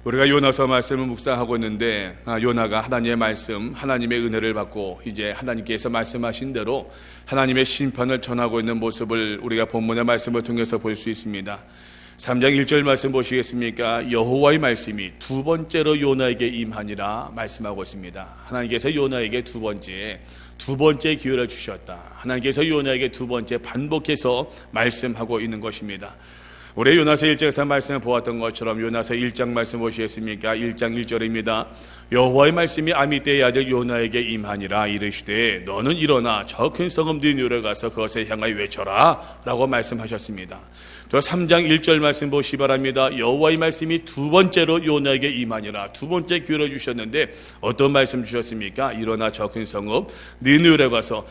우리가 요나서 말씀을 묵상하고 있는데 요나가 하나님의 말씀, 하나님의 은혜를 받고 이제 하나님께서 말씀하신 대로 하나님의 심판을 전하고 있는 모습을 우리가 본문의 말씀을 통해서 볼 수 있습니다. 3장 1절 말씀 보시겠습니까? 여호와의 말씀이 두 번째로 요나에게 임하니라 말씀하고 있습니다. 하나님께서 요나에게 두 번째 기회를 주셨다. 하나님께서 요나에게 두 번째 반복해서 말씀하고 있는 것입니다. 우리 요나서 1장에서 말씀을 보았던 것처럼 요나서 1장 말씀 보시겠습니까? 1장 1절입니다. 여호와의 말씀이 아미떼의 아들 요나에게 임하니라 이르시되 너는 일어나 저 큰 성읍 니느웨로 가서 그것에 향하여 외쳐라 라고 말씀하셨습니다. 저 3장 1절 말씀 보시기 바랍니다. 여호와의 말씀이 두 번째로 요나에게 임하니라. 두 번째 기회를 주셨는데 어떤 말씀 주셨습니까? 일어나 저 큰 성읍 니느웨로 가서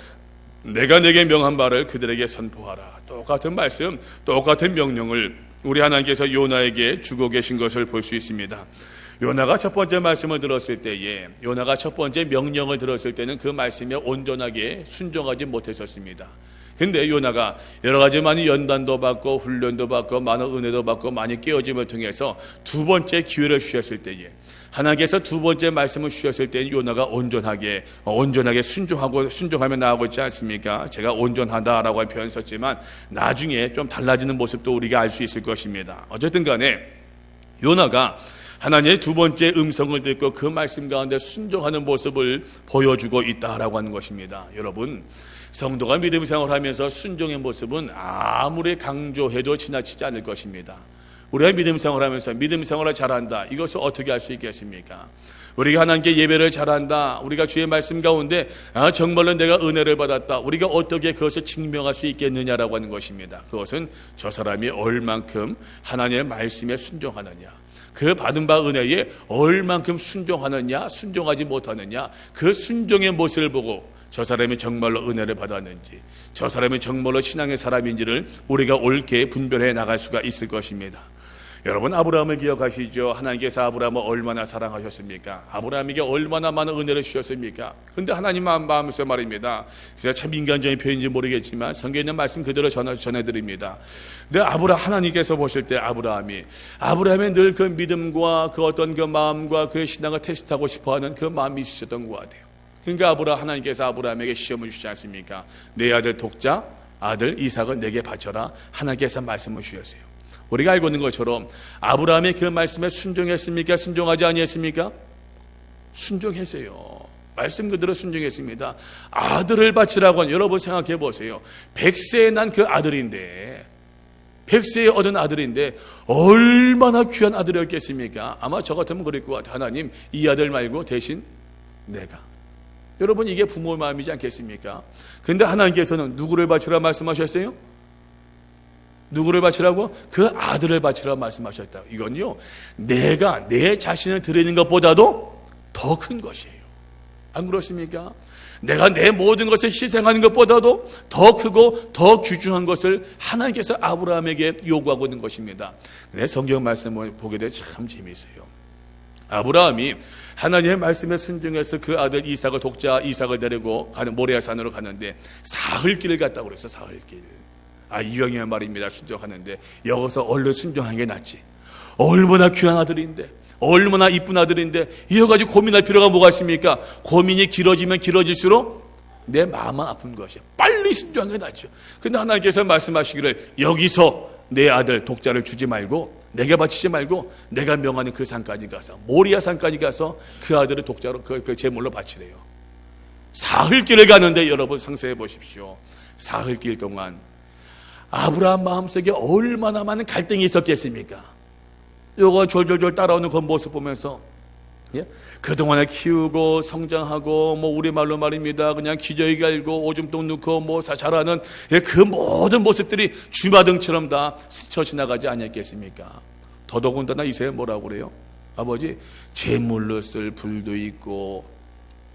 내가 내게 명한 바를 그들에게 선포하라. 똑같은 말씀, 똑같은 명령을 우리 하나님께서 요나에게 주고 계신 것을 볼 수 있습니다. 요나가 첫 번째 말씀을 들었을 때에, 요나가 첫 번째 명령을 들었을 때는 그 말씀에 온전하게 순종하지 못했었습니다. 근데 요나가 여러 가지 많이 연단도 받고 훈련도 받고 많은 은혜도 받고 많이 깨어짐을 통해서 두 번째 기회를 주셨을 때에, 하나님께서 두 번째 말씀을 주셨을 때 요나가 온전하게 순종하며 나아가고 있지 않습니까? 제가 온전하다라고 표현 썼지만 나중에 좀 달라지는 모습도 우리가 알 수 있을 것입니다. 어쨌든 간에 요나가 하나님의 두 번째 음성을 듣고 그 말씀 가운데 순종하는 모습을 보여주고 있다라고 하는 것입니다. 여러분, 성도가 믿음 생활을 하면서 순종의 모습은 아무리 강조해도 지나치지 않을 것입니다. 우리가 믿음 생활을 하면서 믿음 생활을 잘한다, 이것을 어떻게 할 수 있겠습니까? 우리가 하나님께 예배를 잘한다, 우리가 주의 말씀 가운데 정말로 내가 은혜를 받았다, 우리가 어떻게 그것을 증명할 수 있겠느냐라고 하는 것입니다. 그것은 저 사람이 얼만큼 하나님의 말씀에 순종하느냐, 그 받은 바 은혜에 얼만큼 순종하느냐 순종하지 못하느냐, 그 순종의 모습을 보고 저 사람이 정말로 은혜를 받았는지, 저 사람이 정말로 신앙의 사람인지를 우리가 옳게 분별해 나갈 수가 있을 것입니다. 여러분, 아브라함을 기억하시죠? 하나님께서 아브라함을 얼마나 사랑하셨습니까? 아브라함에게 얼마나 많은 은혜를 주셨습니까? 근데 하나님 마음에서 말입니다. 제가 참 인간적인 표현인지 모르겠지만 성경에 있는 말씀 그대로 전해드립니다. 근데 하나님께서 보실 때 아브라함이 늘 그 믿음과 그 어떤 그 마음과 그 신앙을 테스트하고 싶어하는 그 마음이 있으셨던 것 같아요. 그러니까 하나님께서 아브라함에게 시험을 주지 않습니까? 내 아들 독자 아들 이삭을 내게 바쳐라. 하나님께서 말씀을 주셨어요. 우리가 알고 있는 것처럼 아브라함이 그 말씀에 순종했습니까? 순종하지 아니했습니까? 순종했어요. 말씀 그대로 순종했습니다. 아들을 바치라고 하는, 여러분 생각해 보세요. 100세에 난 그 아들인데, 100세에 얻은 아들인데 얼마나 귀한 아들이었겠습니까? 아마 저 같으면 그럴 것 같아요. 하나님, 이 아들 말고 대신 내가. 여러분, 이게 부모의 마음이지 않겠습니까? 근데 하나님께서는 누구를 바치라 말씀하셨어요? 누구를 바치라고? 그 아들을 바치라고 말씀하셨다. 이건요, 내가 내 자신을 드리는 것보다도 더 큰 것이에요. 안 그렇습니까? 내가 내 모든 것을 희생하는 것보다도 더 크고 더 귀중한 것을 하나님께서 아브라함에게 요구하고 있는 것입니다. 네, 성경 말씀을 보게 되면 참 재미있어요. 아브라함이 하나님의 말씀에 순종해서 그 아들 이삭을, 독자 이삭을 데리고 가는 모리아산으로 가는데 사흘길을 갔다고 그랬어요. 사흘길. 이왕이면 말입니다. 순종하는데 여기서 얼른 순종하는 게 낫지. 얼마나 귀한 아들인데, 얼마나 이쁜 아들인데 이어가지고 고민할 필요가 뭐가 있습니까? 고민이 길어지면 길어질수록 내 마음만 아픈 것이야. 빨리 순종하는 게 낫죠. 근데 하나님께서 말씀하시기를 여기서 내 아들 독자를 주지 말고, 내게 바치지 말고 내가 명하는 그 산까지 가서, 모리아 산까지 가서 그 아들을 독자로 그 제물로 바치래요. 사흘길을 가는데 여러분 상상해 보십시오. 사흘길 동안 아브라함 마음속에 얼마나 많은 갈등이 있었겠습니까? 요거 졸졸졸 따라오는 그 모습 보면서, 그동안에 키우고 성장하고 우리말로 말입니다, 그냥 기저귀 갈고 오줌똥 넣고 자라는 그 모든 모습들이 주마등처럼 다 스쳐 지나가지 않았겠습니까? 더더군다나 이세에 뭐라고 그래요? 아버지, 제물로 쓸 불도 있고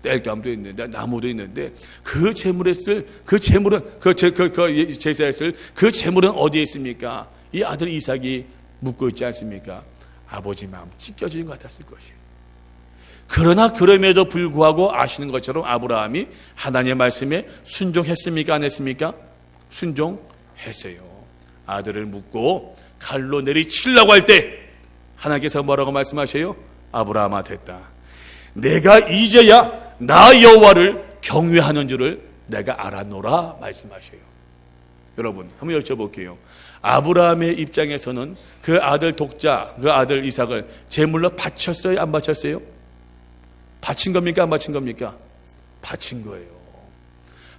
땔감도 있는데 나무도 있는데 그 제물에 쓸 그 제물은 제사에 쓸 그 제물은 어디에 있습니까? 이 아들 이삭이 묻고 있지 않습니까? 아버지 마음 찢겨지는 것 같았을 것이에요. 그러나 그럼에도 불구하고 아시는 것처럼 아브라함이 하나님의 말씀에 순종했습니까? 안 했습니까? 순종했어요. 아들을 묻고 칼로 내리치려고 할 때 하나님께서 뭐라고 말씀하셔요? 아브라함한테 했다. 내가 이제야 나 여호와를 경외하는 줄을 내가 알았노라 말씀하셔요. 여러분 한번 여쭤볼게요. 아브라함의 입장에서는 그 아들 독자, 그 아들 이삭을 제물로 바쳤어요? 안 바쳤어요? 바친 겁니까? 안 바친 겁니까? 바친 거예요.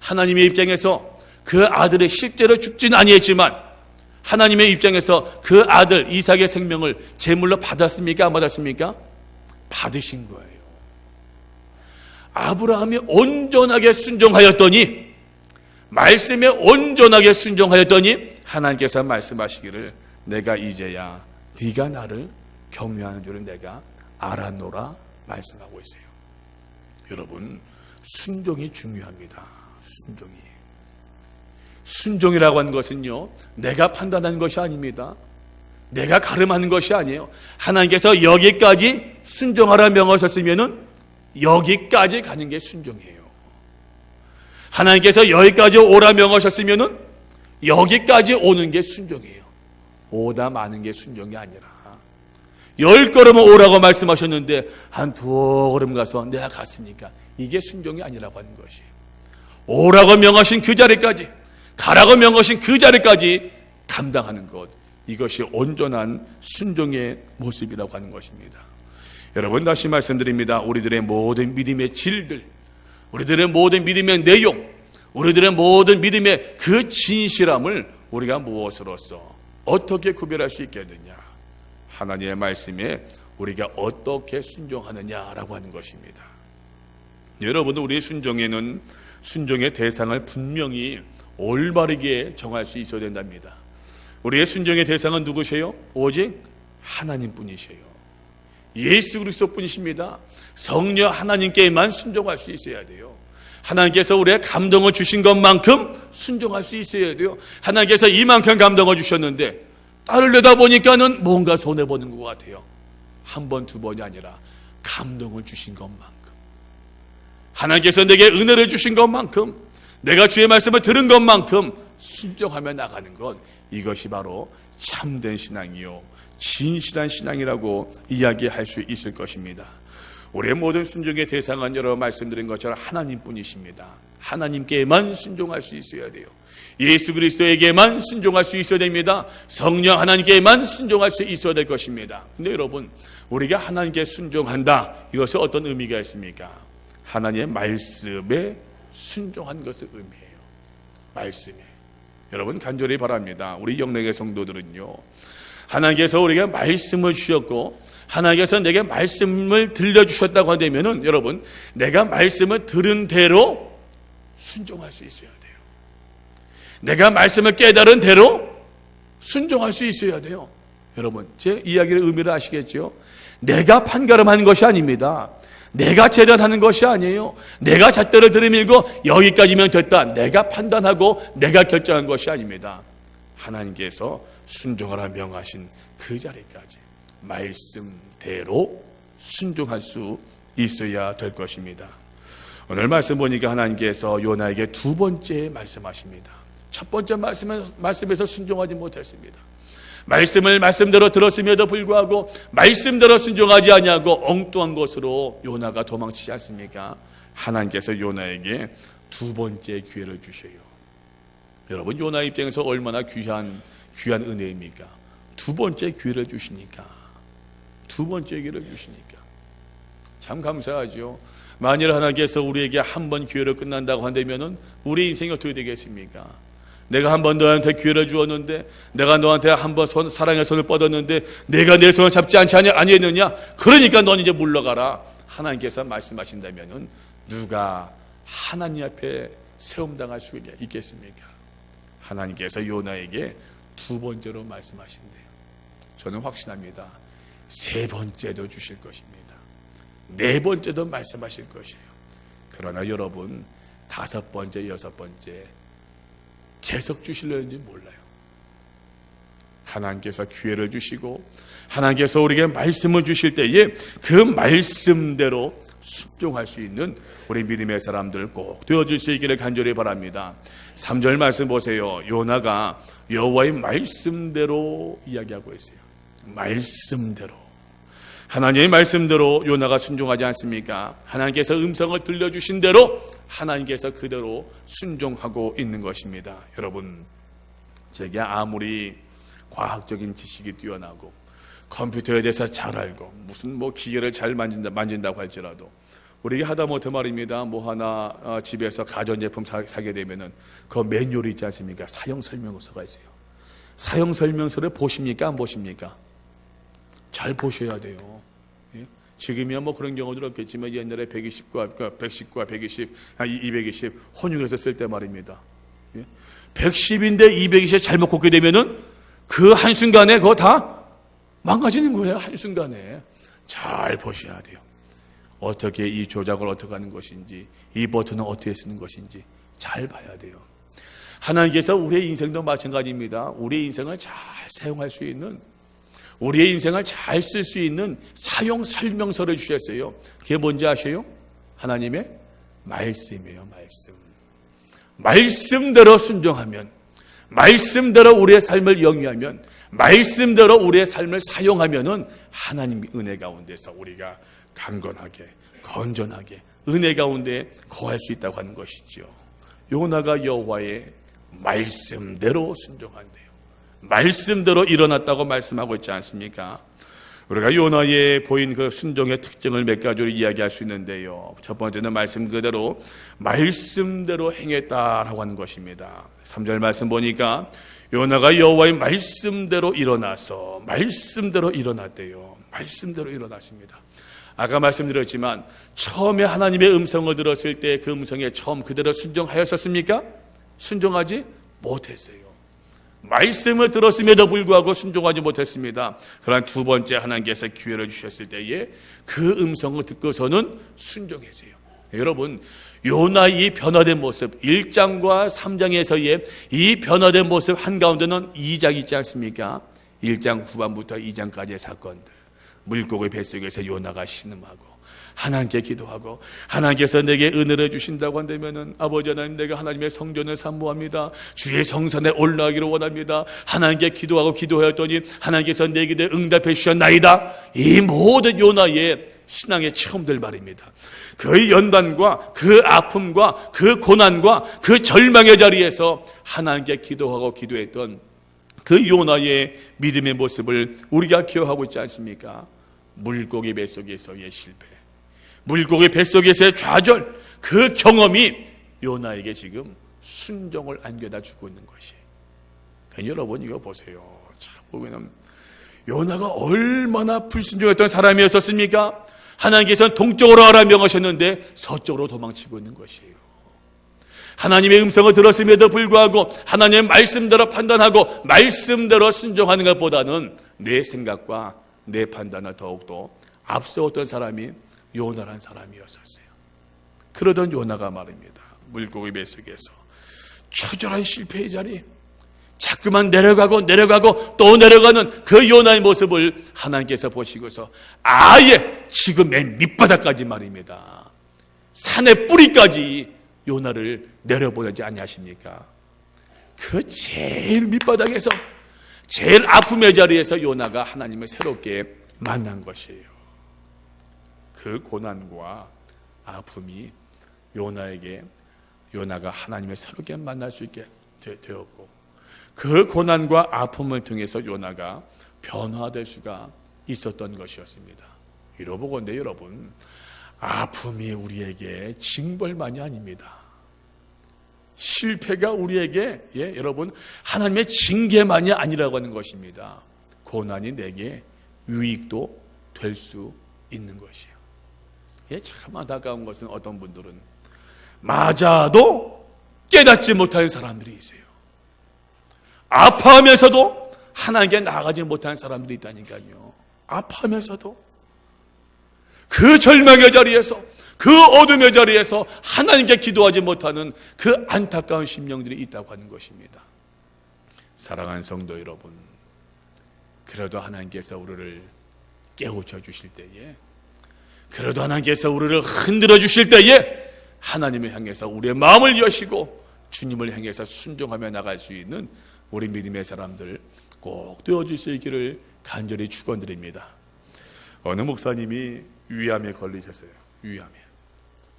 하나님의 입장에서 그 아들이 실제로 죽지는 아니했지만 하나님의 입장에서 그 아들 이삭의 생명을 제물로 받았습니까? 안 받았습니까? 받으신 거예요. 아브라함이 온전하게 순종하였더니, 말씀에 온전하게 순종하였더니 하나님께서 말씀하시기를 내가 이제야 네가 나를 경외하는 줄을 내가 알았노라 말씀하고 있어요. 여러분, 순종이 중요합니다. 순종이라고 하는 것은요, 내가 판단하는 것이 아닙니다. 내가 가름하는 것이 아니에요. 하나님께서 여기까지 순종하라 명하셨으면은 여기까지 가는 게 순종이에요. 하나님께서 여기까지 오라 명하셨으면은 여기까지 오는 게 순종이에요. 오다 마는 게 순종이 아니라 10걸음은 오라고 말씀하셨는데 한 2걸음 가서 내가 갔으니까 이게 순종이 아니라고 하는 것이에요. 오라고 명하신 그 자리까지, 가라고 명하신 그 자리까지 감당하는 것, 이것이 온전한 순종의 모습이라고 하는 것입니다. 여러분, 다시 말씀드립니다. 우리들의 모든 믿음의 질들, 우리들의 모든 믿음의 내용, 우리들의 모든 믿음의 그 진실함을 우리가 무엇으로써 어떻게 구별할 수 있겠느냐? 하나님의 말씀에 우리가 어떻게 순종하느냐라고 하는 것입니다. 여러분, 우리의 순종에는 순종의 대상을 분명히 올바르게 정할 수 있어야 된답니다. 우리의 순종의 대상은 누구세요? 오직 하나님뿐이세요. 예수 그리스도뿐이십니다. 성령 하나님께만 순종할 수 있어야 돼요. 하나님께서 우리의 감동을 주신 것만큼 순종할 수 있어야 돼요. 하나님께서 이만큼 감동을 주셨는데 딸을 내다보니까는 뭔가 손해보는 것 같아요. 한 번, 두 번이 아니라 감동을 주신 것만큼, 하나님께서 내게 은혜를 주신 것만큼, 내가 주의 말씀을 들은 것만큼 순종하며 나가는 것, 이것이 바로 참된 신앙이요, 진실한 신앙이라고 이야기할 수 있을 것입니다. 우리의 모든 순종의 대상은 여러 말씀드린 것처럼 하나님뿐이십니다. 하나님께만 순종할 수 있어야 돼요. 예수 그리스도에게만 순종할 수 있어야 됩니다. 성령 하나님께만 순종할 수 있어야 될 것입니다. 근데 여러분, 우리가 하나님께 순종한다, 이것은 어떤 의미가 있습니까? 하나님의 말씀에 순종한 것을 의미해요. 말씀에. 여러분, 간절히 바랍니다. 우리 영령의 성도들은요, 하나님께서 우리에게 말씀을 주셨고 하나님께서 내게 말씀을 들려주셨다고 하면은 여러분, 내가 말씀을 들은 대로 순종할 수 있어야 돼요. 내가 말씀을 깨달은 대로 순종할 수 있어야 돼요. 여러분, 제 이야기의 의미를 아시겠죠? 내가 판가름하는 것이 아닙니다. 내가 재련하는 것이 아니에요. 내가 잣대를 들이밀고 여기까지면 됐다, 내가 판단하고 내가 결정한 것이 아닙니다. 하나님께서 순종하라 명하신 그 자리까지 말씀대로 순종할 수 있어야 될 것입니다. 오늘 말씀 보니까 하나님께서 요나에게 두 번째 말씀하십니다. 첫 번째 말씀에서 순종하지 못했습니다. 말씀을 말씀대로 들었음에도 불구하고 말씀대로 순종하지 아니하고 엉뚱한 것으로 요나가 도망치지 않습니까? 하나님께서 요나에게 두 번째 기회를 주셔요. 여러분, 요나 입장에서 얼마나 귀한 은혜입니까? 두 번째 기회를 주시니까. 참 감사하죠. 만일 하나님께서 우리에게 한 번 기회를 끝난다고 한다면은 우리 인생이 어떻게 되겠습니까? 내가 한 번 너한테 기회를 주었는데, 내가 너한테 한 번 사랑의 손을 뻗었는데 내가 내 손을 잡지 아니했느냐? 그러니까 넌 이제 물러가라. 하나님께서 말씀하신다면은 누가 하나님 앞에 세움당할 수 있겠습니까? 하나님께서 요나에게 두 번째로 말씀하신대요. 저는 확신합니다. 세 번째도 주실 것입니다. 네 번째도 말씀하실 것이에요. 그러나 여러분, 다섯 번째, 여섯 번째 계속 주실는지 몰라요. 하나님께서 기회를 주시고 하나님께서 우리에게 말씀을 주실 때에 그 말씀대로 순종할 수 있는 우리 믿음의 사람들 꼭 되어질 수 있기를 간절히 바랍니다. 3절 말씀 보세요. 요나가 여호와의 말씀대로 이야기하고 있어요. 말씀대로. 하나님의 말씀대로 요나가 순종하지 않습니까? 하나님께서 음성을 들려주신 대로 하나님께서 그대로 순종하고 있는 것입니다. 여러분, 제게 아무리 과학적인 지식이 뛰어나고 컴퓨터에 대해서 잘 알고 무슨 기계를 잘 만진다고 할지라도 우리가 하다못해 말입니다. 하나 집에서 가전제품 사게 되면은 그 매뉴얼이 있지 않습니까? 사용설명서가 있어요. 사용설명서를 보십니까? 안 보십니까? 잘 보셔야 돼요. 예? 지금이야 그런 경우들 없겠지만 옛날에 120과 110과 120, 220 혼용해서 쓸 때 말입니다. 예? 110인데 220에 잘못 꽂게 되면은 그 한순간에 그거 다 망가지는 거예요. 한순간에. 잘 보셔야 돼요. 어떻게 이 조작을 어떻게 하는 것인지, 이 버튼은 어떻게 쓰는 것인지 잘 봐야 돼요. 하나님께서 우리의 인생도 마찬가지입니다. 우리의 인생을 잘 사용할 수 있는, 우리의 인생을 잘 쓸 수 있는 사용 설명서를 주셨어요. 그게 뭔지 아세요? 하나님의 말씀이에요. 말씀. 말씀대로 순종하면, 말씀대로 우리의 삶을 영위하면, 말씀대로 우리의 삶을 사용하면은 하나님 은혜 가운데서 우리가 강건하게, 건전하게 은혜 가운데 거할 수 있다고 하는 것이죠. 요나가 여호와의 말씀대로 순종한대요. 말씀대로 일어났다고 말씀하고 있지 않습니까? 우리가 요나에 보인 그 순종의 특징을 몇 가지로 이야기할 수 있는데요. 첫 번째는 말씀 그대로 말씀대로 행했다라고 하는 것입니다. 3절 말씀 보니까 요나가 여호와의 말씀대로 일어나서 말씀대로 일어났대요. 말씀대로 일어났습니다. 아까 말씀드렸지만 처음에 하나님의 음성을 들었을 때 그 음성에 처음 그대로 순종하였었습니까? 순종하지 못했어요. 말씀을 들었음에도 불구하고 순종하지 못했습니다. 그러나 두 번째 하나님께서 기회를 주셨을 때에 그 음성을 듣고서는 순종했어요. 여러분, 요나의 변화된 모습 1장과 3장에서의 이 변화된 모습 한가운데는 2장 있지 않습니까? 1장 후반부터 2장까지의 사건들, 물고기 뱃속에서 요나가 신음하고 하나님께 기도하고 하나님께서 내게 은혜를 주신다고 한다면은 아버지 하나님, 내가 하나님의 성전을 사모합니다. 주의 성산에 올라가기를 원합니다. 하나님께 기도하고 기도하였더니 하나님께서 내 기도에 응답해 주셨나이다. 이 모든 요나의 신앙의 체험들 말입니다. 그 연단과 그 아픔과 그 고난과 그 절망의 자리에서 하나님께 기도하고 기도했던 그 요나의 믿음의 모습을 우리가 기억하고 있지 않습니까? 물고기 뱃속에서의 실패, 물고기 뱃속에서의 좌절, 그 경험이 요나에게 지금 순종을 안겨다 주고 있는 것이에요. 그러니까 여러분 이거 보세요. 참 보면 요나가 얼마나 불순종했던 사람이었습니까? 하나님께서는 동쪽으로 가라 명하셨는데 서쪽으로 도망치고 있는 것이에요. 하나님의 음성을 들었음에도 불구하고 하나님의 말씀대로 판단하고 말씀대로 순종하는 것보다는 내 생각과 내 판단을 더욱더 앞세웠던 사람이 요나란 사람이었었어요. 그러던 요나가 말입니다. 물고기 뱃속에서 처절한 실패의 자리, 자꾸만 내려가고 또 내려가는 그 요나의 모습을 하나님께서 보시고서 아예 지금 맨 밑바닥까지 말입니다. 산의 뿌리까지 요나를 내려보내지 아니하십니까? 그 제일 밑바닥에서 제일 아픔의 자리에서 요나가 하나님을 새롭게 만난 것이에요. 그 고난과 아픔이 요나가 하나님을 새롭게 만날 수 있게 되었고, 그 고난과 아픔을 통해서 요나가 변화될 수가 있었던 것이었습니다. 이러보건대 여러분, 아픔이 우리에게 징벌만이 아닙니다. 실패가 우리에게 여러분 하나님의 징계만이 아니라고 하는 것입니다. 고난이 내게 유익도 될 수 있는 것이에요. 참 안타까운 것은 어떤 분들은 맞아도 깨닫지 못하는 사람들이 있어요. 아파하면서도 하나님께 나아가지 못하는 사람들이 있다니까요. 아파하면서도 그 절망의 자리에서, 그 어둠의 자리에서 하나님께 기도하지 못하는 그 안타까운 심령들이 있다고 하는 것입니다. 사랑하는 성도 여러분, 그래도 하나님께서 우리를 깨우쳐 주실 때에, 그래도 하나님께서 우리를 흔들어 주실 때에 하나님을 향해서 우리의 마음을 여시고 주님을 향해서 순종하며 나갈 수 있는 우리 믿음의 사람들 꼭 되어줄 수 있기를 간절히 축원드립니다. 어느 목사님이 위암에 걸리셨어요. 위암에.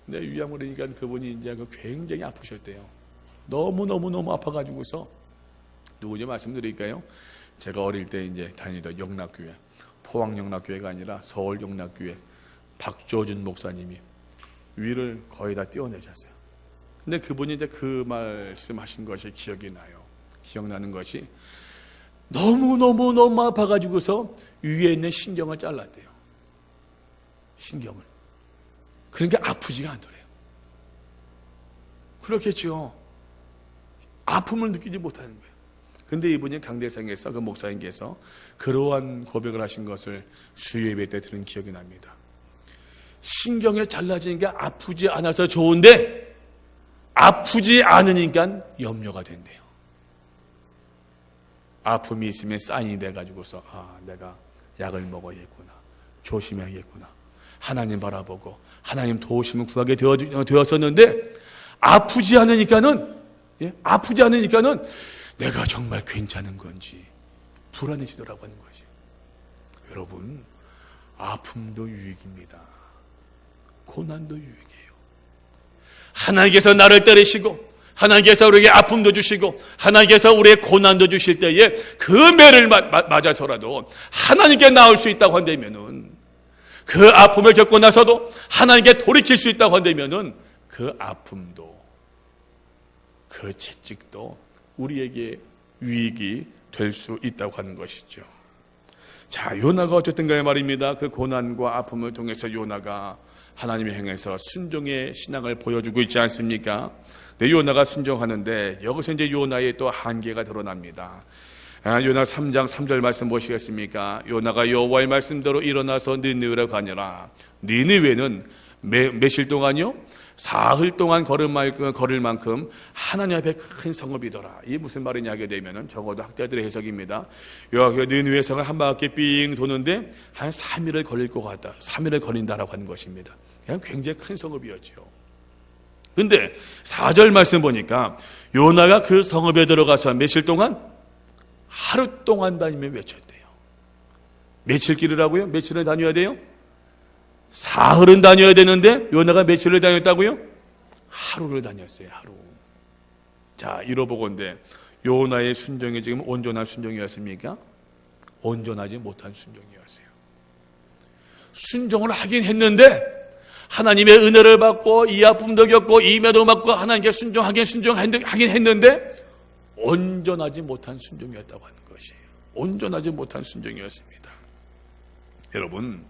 근데 위암 그러니까 그분이 이제 굉장히 아프셨대요. 너무 아파가지고서 누구지 말씀드릴까요? 제가 어릴 때 이제 다니던 영락교회, 포항 영락교회가 아니라 서울 영락교회 박조준 목사님이 위를 거의 다 떼어내셨어요. 근데 그분이 이제 그 말씀하신 것이 기억이 나요. 기억나는 것이 너무 아파가지고서 위에 있는 신경을 잘랐대요. 신경을. 그러니까 아프지가 않더래요. 그렇겠죠. 아픔을 느끼지 못하는 거예요. 근데 이분이 강대상에서 그 목사님께서 그러한 고백을 하신 것을 수요예배 때 들은 기억이 납니다. 신경이 잘라지니까 아프지 않아서 좋은데 아프지 않으니까 염려가 된대요. 아픔이 있으면 사인이 돼가지고서 내가 약을 먹어야겠구나, 조심해야겠구나, 하나님 바라보고 하나님 도우심을 구하게 되었었는데 아프지 않으니까는 내가 정말 괜찮은 건지 불안해지더라고 하는 것이. 여러분, 아픔도 유익입니다. 고난도 유익이에요. 하나님께서 나를 때리시고 하나님께서 우리에게 아픔도 주시고 하나님께서 우리의 고난도 주실 때에 그 매를 맞아서라도 하나님께 나올 수 있다고 한다면은, 그 아픔을 겪고 나서도 하나님께 돌이킬 수 있다고 한다면은 그 아픔도 그 채찍도 우리에게 유익이 될 수 있다고 하는 것이죠. 자, 요나가 어쨌든 간에 말입니다. 그 고난과 아픔을 통해서 요나가 하나님의 행에서 순종의 신앙을 보여주고 있지 않습니까? 근데 요나가 순종하는데 여기서 이제 요나의 또 한계가 드러납니다. 요나 3장 3절 말씀 보시겠습니까? 요나가 여호와의 말씀대로 일어나서 니느웨로 가니라. 니느웨는 며칠 동안요? 사흘 동안 걸을 만큼 하나님 앞에 큰 성읍이더라. 이게 무슨 말이냐 하게 되면은 적어도 학자들의 해석입니다. 니느웨 성을 한 바퀴 삥 도는데 한 3일을 걸릴 것 같다. 3일을 걸린다라고 하는 것입니다. 그냥 굉장히 큰 성읍이었죠. 근데 4절 말씀 보니까 요나가 그 성읍에 들어가서 며칠 동안? 하루 동안 다니며 외쳤대요. 며칠 길이라고요? 며칠을 다녀야 돼요? 사흘은 다녀야 되는데 요나가 며칠을 다녔다고요? 하루를 다녔어요. 하루. 자, 이러보건대 요나의 순종이 지금 온전한 순종이었습니까? 온전하지 못한 순종이었어요. 순종을 하긴 했는데 하나님의 은혜를 받고 이 아픔도 겪고 이 매도 받고 하나님께 순종하긴 했는데 온전하지 못한 순종이었다고 하는 것이에요. 온전하지 못한 순종이었습니다. 여러분,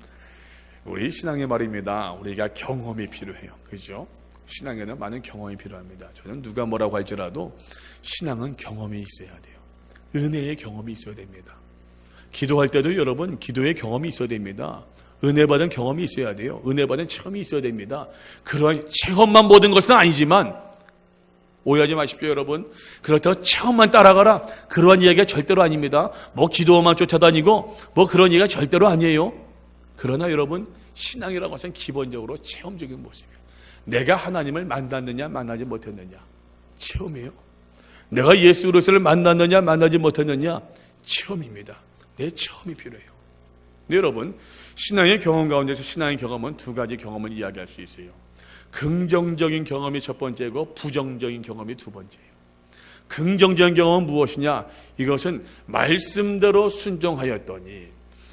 우리 신앙의 말입니다. 우리가 경험이 필요해요. 그죠? 신앙에는 많은 경험이 필요합니다. 저는 누가 뭐라고 할지라도 신앙은 경험이 있어야 돼요. 은혜의 경험이 있어야 됩니다. 기도할 때도 여러분, 기도의 경험이 있어야 됩니다. 은혜 받은 경험이 있어야 돼요. 은혜 받은 체험이 있어야 됩니다. 그러한 체험만 모든 것은 아니지만, 오해하지 마십시오, 여러분. 그렇다고 체험만 따라가라, 그러한 이야기가 절대로 아닙니다. 뭐 기도만 쫓아다니고 뭐 그런 얘기가 절대로 아니에요. 그러나 여러분, 신앙이라고 하면 기본적으로 체험적인 모습이에요. 내가 하나님을 만났느냐 만나지 못했느냐, 체험이에요. 내가 예수 그리스도를 만났느냐 만나지 못했느냐, 체험입니다. 내 체험이 필요해요. 네, 여러분, 신앙의 경험 가운데서 신앙의 경험은 두 가지 경험을 이야기할 수 있어요. 긍정적인 경험이 첫 번째고 부정적인 경험이 두 번째예요. 긍정적인 경험은 무엇이냐? 이것은 말씀대로 순종하였더니,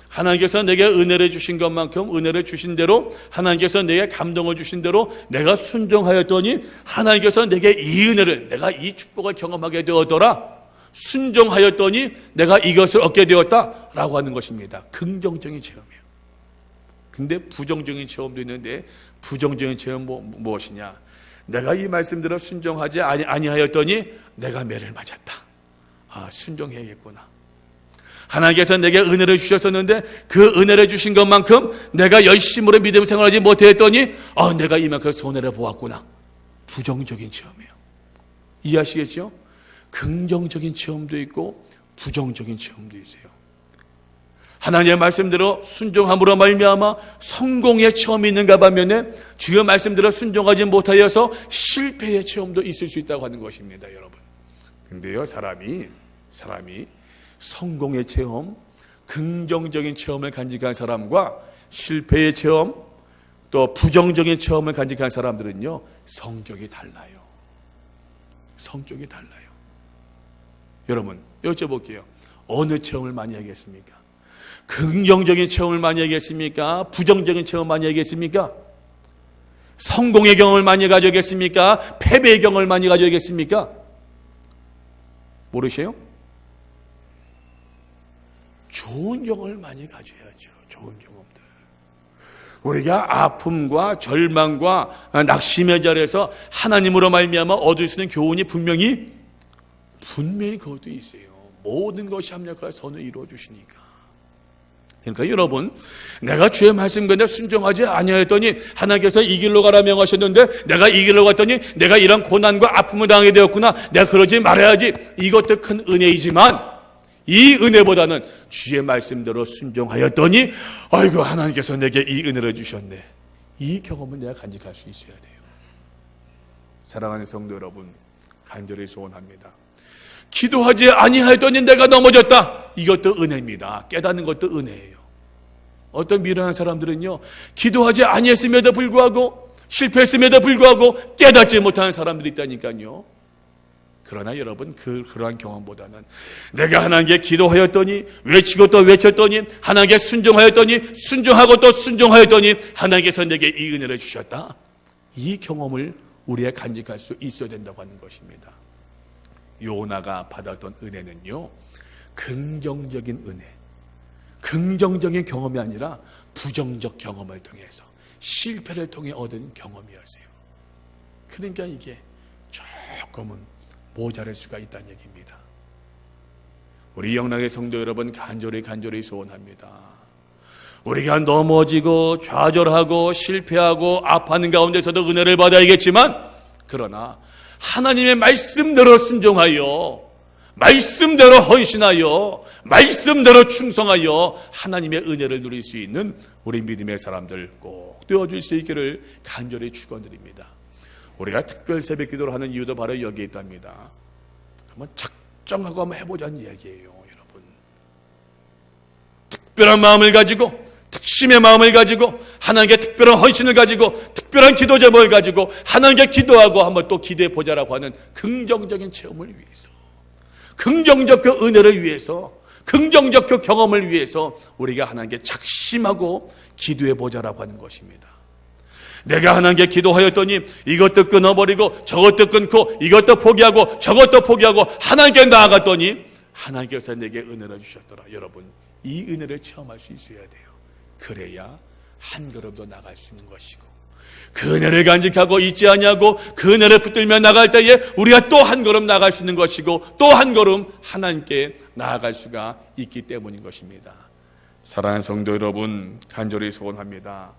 하나님께서 내게 은혜를 주신 것만큼 은혜를 주신 대로, 하나님께서 내게 감동을 주신 대로 내가 순종하였더니 하나님께서 내게 이 은혜를, 내가 이 축복을 경험하게 되었더라. 순종하였더니 내가 이것을 얻게 되었다라고 하는 것입니다. 긍정적인 체험이에요. 근데 부정적인 체험도 있는데, 부정적인 체험 무엇이냐? 내가 이 말씀대로 순종하지 아니하였더니 내가 매를 맞았다. 순종해야겠구나. 하나님께서 내게 은혜를 주셨었는데 그 은혜를 주신 것만큼 내가 열심으로 믿음 생활하지 못했더니 내가 이만큼 손해를 보았구나. 부정적인 체험이에요. 이해하시겠죠? 긍정적인 체험도 있고 부정적인 체험도 있어요. 하나님의 말씀대로 순종함으로 말미암아 성공의 체험이 있는가 반면에 주의 말씀대로 순종하지 못하여서 실패의 체험도 있을 수 있다고 하는 것입니다, 여러분. 근데요, 사람이 성공의 체험, 긍정적인 체험을 간직한 사람과 실패의 체험, 또 부정적인 체험을 간직한 사람들은요, 성격이 달라요. 성격이 달라요. 여러분, 여쭤볼게요. 어느 체험을 많이 하겠습니까? 긍정적인 체험을 많이 하겠습니까? 부정적인 체험을 많이 하겠습니까? 성공의 경험을 많이 가져야겠습니까? 패배의 경험을 많이 가져야겠습니까? 모르세요? 좋은 경험을 많이 가져야죠. 좋은 경험들. 우리가 아픔과 절망과 낙심의 자리에서 하나님으로 말미암아 얻을 수 있는 교훈이 분명히 그것도 있어요. 모든 것이 합력하여 선을 이루어 주시니까. 그러니까 여러분, 내가 주의 말씀 가운데 순종하지 아니하였더니 하나님께서 이 길로 가라 명하셨는데 내가 이 길로 갔더니 내가 이런 고난과 아픔을 당하게 되었구나. 내가 그러지 말아야지. 이것도 큰 은혜이지만 이 은혜보다는 주의 말씀대로 순종하였더니 아이고, 하나님께서 내게 이 은혜를 주셨네. 이 경험은 내가 간직할 수 있어야 돼요. 사랑하는 성도 여러분, 간절히 소원합니다. 기도하지 아니하였더니 내가 넘어졌다. 이것도 은혜입니다. 깨닫는 것도 은혜예요. 어떤 미련한 사람들은요, 기도하지 아니했음에도 불구하고 실패했음에도 불구하고 깨닫지 못하는 사람들이 있다니까요. 그러나 여러분, 그러한 경험보다는 내가 하나님께 기도하였더니 외치고 또 외쳤더니 하나님께 순종하였더니 순종하고 또 순종하였더니 하나님께서 내게 이 은혜를 주셨다. 이 경험을 우리가 간직할 수 있어야 된다고 하는 것입니다. 요나가 받았던 은혜는요, 긍정적인 은혜, 긍정적인 경험이 아니라 부정적 경험을 통해서 실패를 통해 얻은 경험이었어요. 그러니까 이게 조금은 모자랄 수가 있다는 얘기입니다. 우리 영락의 성도 여러분, 간절히 소원합니다. 우리가 넘어지고 좌절하고 실패하고 아파하는 가운데서도 은혜를 받아야겠지만, 그러나 하나님의 말씀대로 순종하여, 말씀대로 헌신하여, 말씀대로 충성하여 하나님의 은혜를 누릴 수 있는 우리 믿음의 사람들 꼭 되어줄 수 있기를 간절히 축원드립니다. 우리가 특별 새벽 기도를 하는 이유도 바로 여기에 있답니다. 한번 작정하고 한번 해보자는 이야기예요, 여러분. 특별한 마음을 가지고, 특심의 마음을 가지고, 하나님께 특별한 헌신을 가지고, 특별한 기도 제목을 가지고 하나님께 기도하고 한번 또 기도해 보자라고 하는 긍정적인 체험을 위해서, 긍정적 그 은혜를 위해서, 긍정적 그 경험을 위해서 우리가 하나님께 작심하고 기도해 보자라고 하는 것입니다. 내가 하나님께 기도하였더니 이것도 끊어버리고 저것도 끊고 이것도 포기하고 저것도 포기하고 하나님께 나아갔더니 하나님께서 내게 은혜를 주셨더라. 여러분, 이 은혜를 체험할 수 있어야 돼요. 그래야 한 걸음 더 나갈 수 있는 것이고, 그 은혜를 간직하고 잊지 아니하고 그 은혜를 붙들며 나갈 때에 우리가 또 한 걸음 나갈 수 있는 것이고, 또 한 걸음 하나님께 나아갈 수가 있기 때문인 것입니다. 사랑하는 성도 여러분, 간절히 소원합니다.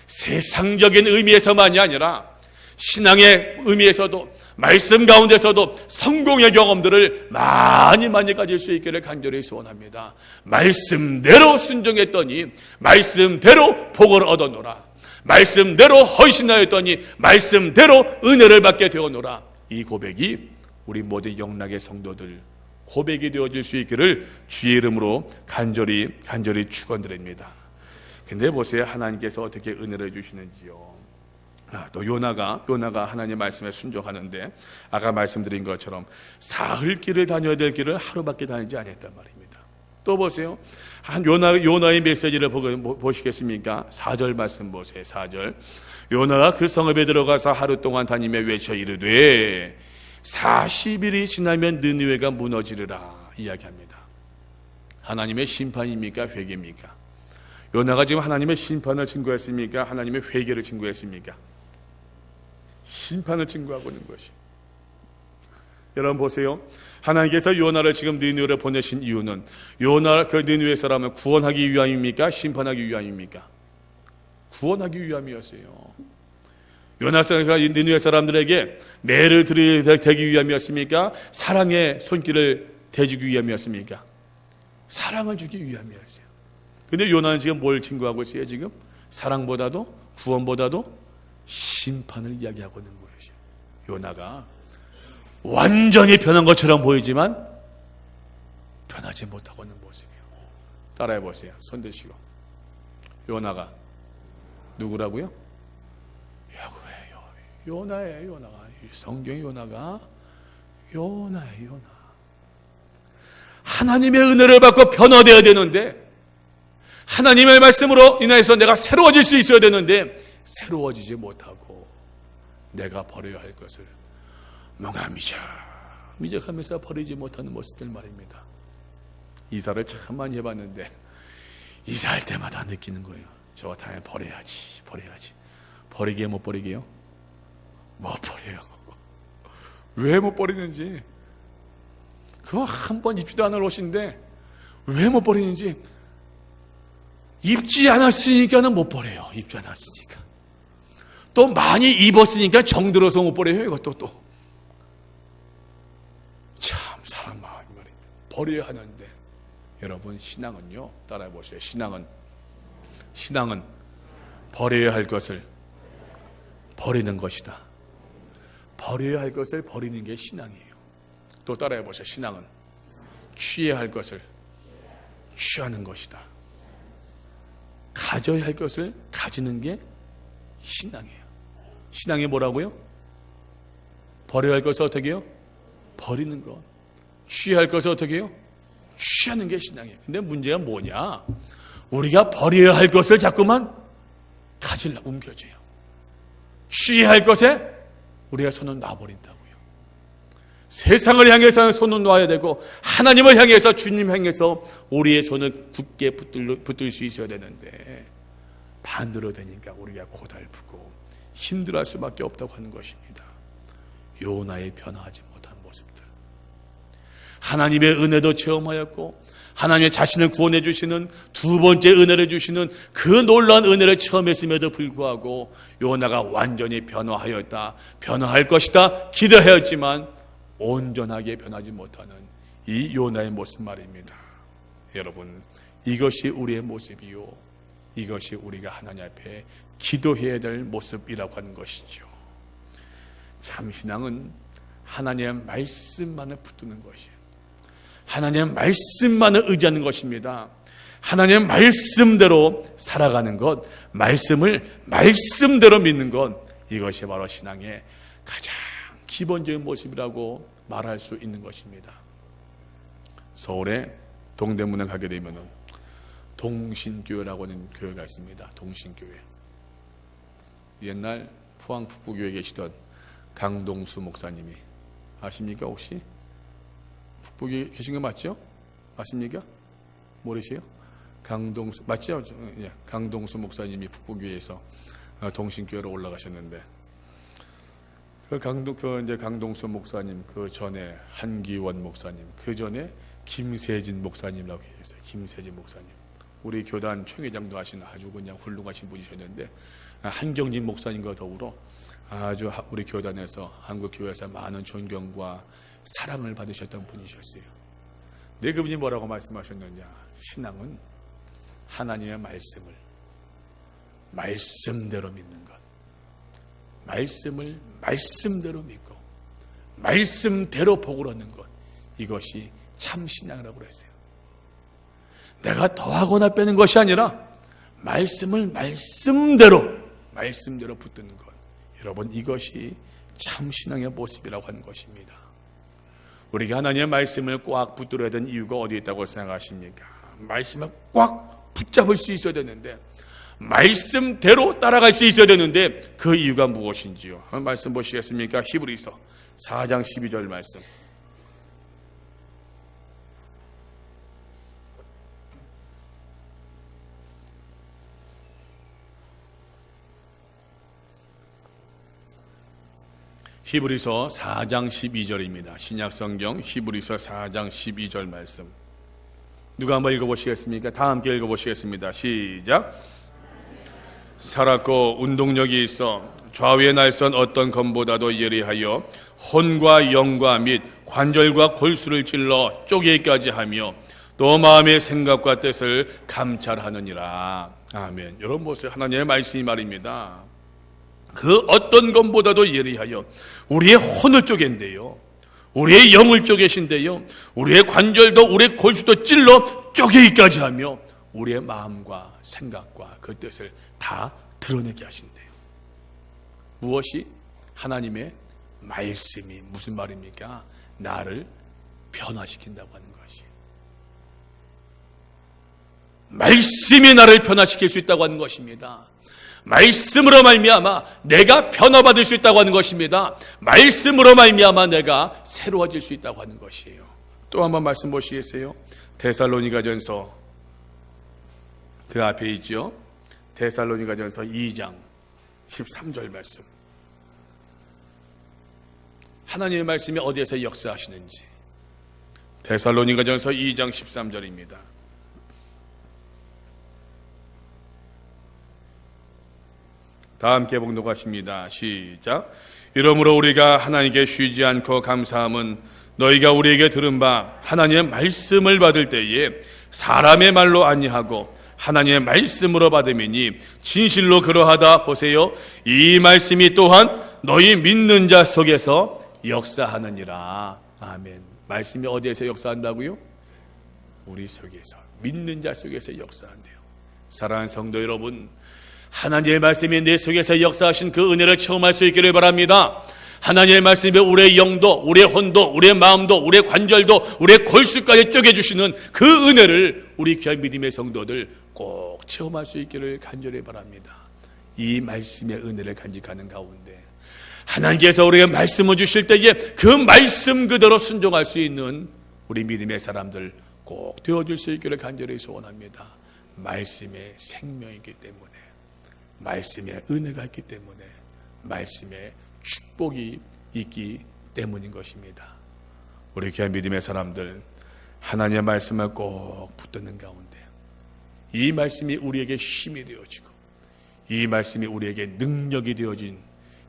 세상적인 의미에서만이 아니라 신앙의 의미에서도, 말씀 가운데서도 성공의 경험들을 많이 가질 수 있기를 간절히 소원합니다. 말씀대로 순종했더니 말씀대로 복을 얻어노라. 말씀대로 헌신하였더니 말씀대로 은혜를 받게 되어노라. 이 고백이 우리 모든 영락의 성도들 고백이 되어질 수 있기를 주의 이름으로 간절히 축원드립니다. 근데 보세요, 하나님께서 어떻게 은혜를 주시는지요. 또 요나가 하나님의 말씀에 순종하는데, 아까 말씀드린 것처럼 사흘길을 다녀야 될 길을 하루밖에 다니지 않았단 말입니다. 또 보세요, 요나의 메시지를 보시겠습니까? 4절 말씀 보세요. 4절. 요나가 그 성읍에 들어가서 하루 동안 다니며 외쳐 이르되 40일이 지나면 느느웨가 무너지리라 이야기합니다. 하나님의 심판입니까? 회개입니까? 요나가 지금 하나님의 심판을 증거했습니까? 하나님의 회개를 증거했습니까? 심판을 증거하고 있는 것이. 여러분 보세요. 하나님께서 요나를 지금 니느웨로 보내신 이유는 요나 그 니느웨 사람을 구원하기 위함입니까? 심판하기 위함입니까? 구원하기 위함이었어요. 요나가 니느웨 사람들에게 매를 드리기 위함이었습니까? 사랑의 손길을 대주기 위함이었습니까? 사랑을 주기 위함이었어요. 근데 요나는 지금 뭘 증거하고 있어요? 지금 사랑보다도 구원보다도 심판을 이야기하고 있는 거예요. 요나가 완전히 변한 것처럼 보이지만 변하지 못하고 있는 모습이에요. 따라해 보세요. 손 드시고. 요나가. 누구라고요? 요나예요. 요나가. 성경 요나가 요나예요. 요나. 하나님의 은혜를 받고 변화되어야 되는데, 하나님의 말씀으로 인해서 내가 새로워질 수 있어야 되는데 새로워지지 못하고 내가 버려야 할 것을 뭔가 미적하면서 버리지 못하는 모습들 말입니다. 이사를 참 많이 해봤는데 이사할 때마다 느끼는 거예요. 저거 다 버려야지. 버리게 못 버리게요? 못 버려요. 왜 못 버리는지, 그거 한 번 입지도 않을 옷인데 왜 못 버리는지, 입지 않았으니까는 못 버려요. 입지 않았으니까. 또 많이 입었으니까 정들어서 못 버려요. 이것도 또. 참 사람 마음이 말입니다. 버려야 하는데, 여러분 신앙은요, 따라해 보세요. 신앙은 버려야 할 것을 버리는 것이다. 버려야 할 것을 버리는 게 신앙이에요. 또 따라해 보세요. 신앙은 취해야 할 것을 취하는 것이다. 가져야 할 것을 가지는 게 신앙이에요. 신앙이 뭐라고요? 버려야 할 것을 어떻게 해요? 버리는 것. 취해야 할 것을 어떻게 해요? 취하는 게 신앙이에요. 근데 문제가 뭐냐? 우리가 버려야 할 것을 자꾸만 가지려고 옮겨줘요. 취해야 할 것에 우리가 손을 놔버린다고요. 세상을 향해서는 손을 놔야 되고, 하나님을 향해서, 주님 향해서 우리의 손을 굳게 붙들 수 있어야 되는데, 반대로 되니까 우리가 고달프고 힘들어할 수밖에 없다고 하는 것입니다. 요나의 변화하지 못한 모습들. 하나님의 은혜도 체험하였고, 하나님의 자신을 구원해 주시는 두 번째 은혜를 주시는 그 놀라운 은혜를 체험했음에도 불구하고 요나가 완전히 변화하였다, 변화할 것이다 기대하였지만 온전하게 변하지 못하는 이 요나의 모습 말입니다. 여러분, 이것이 우리의 모습이요, 이것이 우리가 하나님 앞에 기도해야 될 모습이라고 하는 것이죠. 참 신앙은 하나님의 말씀만을 붙드는 것이에요. 하나님의 말씀만을 의지하는 것입니다. 하나님의 말씀대로 살아가는 것, 말씀을 말씀대로 믿는 것, 이것이 바로 신앙의 가장 기본적인 모습이라고 말할 수 있는 것입니다. 서울에 동대문에 가게 되면 동신교회라고 하는 교회가 있습니다. 동신교회. 옛날 포항 북부교회에 계시던 강동수 목사님이, 아십니까 혹시? 북부교회 계신 거 맞죠? 아십니까? 모르세요? 강동수 맞죠? 예, 강동수 목사님이 북부교회에서 동신교회로 올라가셨는데, 강동수 목사님, 그 전에 한기원 목사님, 그 전에 김세진 목사님이라고 계셨어요. 김세진 목사님. 우리 교단 총회장도 하시는 아주 그냥 훌륭하신 분이셨는데, 한경진 목사님과 더불어 아주 우리 교단에서, 한국교회에서 많은 존경과 사랑을 받으셨던 분이셨어요. 네, 그분이 뭐라고 말씀하셨느냐? 신앙은 하나님의 말씀을 말씀대로 믿는 것, 말씀을 말씀대로 믿고 말씀대로 복을 얻는 것, 이것이 참 신앙이라고 그랬어요. 내가 더하거나 빼는 것이 아니라 말씀을 말씀대로 붙드는 것, 여러분 이것이 참 신앙의 모습이라고 하는 것입니다. 우리가 하나님의 말씀을 꽉 붙들어야 되는 이유가 어디에 있다고 생각하십니까? 말씀을 꽉 붙잡을 수 있어야 되는데, 말씀대로 따라갈 수 있어야 되는데, 그 이유가 무엇인지요? 한번 말씀 보시겠습니까? 히브리서 4장 12절 말씀. 히브리서 4장 12절입니다. 신약성경 히브리서 4장 12절 말씀. 누가 한번 읽어보시겠습니까? 다 함께 읽어보시겠습니다. 시작. 살았고 운동력이 있어 좌우의 날선 어떤 검보다도 예리하여 혼과 영과 및 관절과 골수를 찔러 쪼개기까지 하며 또 마음의 생각과 뜻을 감찰하느니라. 아멘. 여러분 보세요. 하나님의 말씀이 말입니다. 그 어떤 검보다도 예리하여 우리의 혼을 쪼갠대요, 우리의 영을 쪼개신대요, 우리의 관절도 우리의 골수도 찔러 쪼개기까지 하며 우리의 마음과 생각과 그 뜻을 다 드러내게 하신대요. 무엇이? 하나님의 말씀이 무슨 말입니까? 나를 변화시킨다고 하는 것이. 말씀이 나를 변화시킬 수 있다고 하는 것입니다. 말씀으로 말미암아 내가 변화받을 수 있다고 하는 것입니다. 말씀으로 말미암아 내가 새로워질 수 있다고 하는 것이에요. 또 한번 말씀 보시겠어요? 데살로니가전서 그 앞에 있죠. 데살로니가전서 2장 13절 말씀. 하나님의 말씀이 어디에서 역사하시는지. 데살로니가전서 2장 13절입니다. 다 함께 봉독하십니다. 시작. 이러므로 우리가 하나님께 쉬지 않고 감사함은 너희가 우리에게 들은 바 하나님의 말씀을 받을 때에 사람의 말로 아니하고 하나님의 말씀으로 받음이니 진실로 그러하다. 보세요. 이 말씀이 또한 너희 믿는 자 속에서 역사하느니라. 아멘. 말씀이 어디에서 역사한다고요? 우리 속에서, 믿는 자 속에서 역사한대요. 사랑하는 성도 여러분, 하나님의 말씀이 내 속에서 역사하신 그 은혜를 체험할 수 있기를 바랍니다. 하나님의 말씀이 우리의 영도, 우리의 혼도, 우리의 마음도, 우리의 관절도, 우리의 골수까지 쪼개주시는 그 은혜를 우리 귀한 믿음의 성도들 꼭 체험할 수 있기를 간절히 바랍니다. 이 말씀의 은혜를 간직하는 가운데 하나님께서 우리에게 말씀을 주실 때에 그 말씀 그대로 순종할 수 있는 우리 믿음의 사람들 꼭 되어줄 수 있기를 간절히 소원합니다. 말씀의 생명이기 때문에, 말씀의 은혜가 있기 때문에, 말씀의 축복이 있기 때문인 것입니다. 우리 귀한 믿음의 사람들, 하나님의 말씀을 꼭 붙드는 가운데 이 말씀이 우리에게 힘이 되어지고 이 말씀이 우리에게 능력이 되어진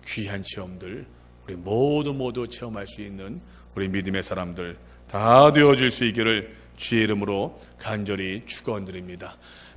귀한 체험들 우리 모두 체험할 수 있는 우리 믿음의 사람들 다 되어질 수 있기를 주의 이름으로 간절히 축원드립니다.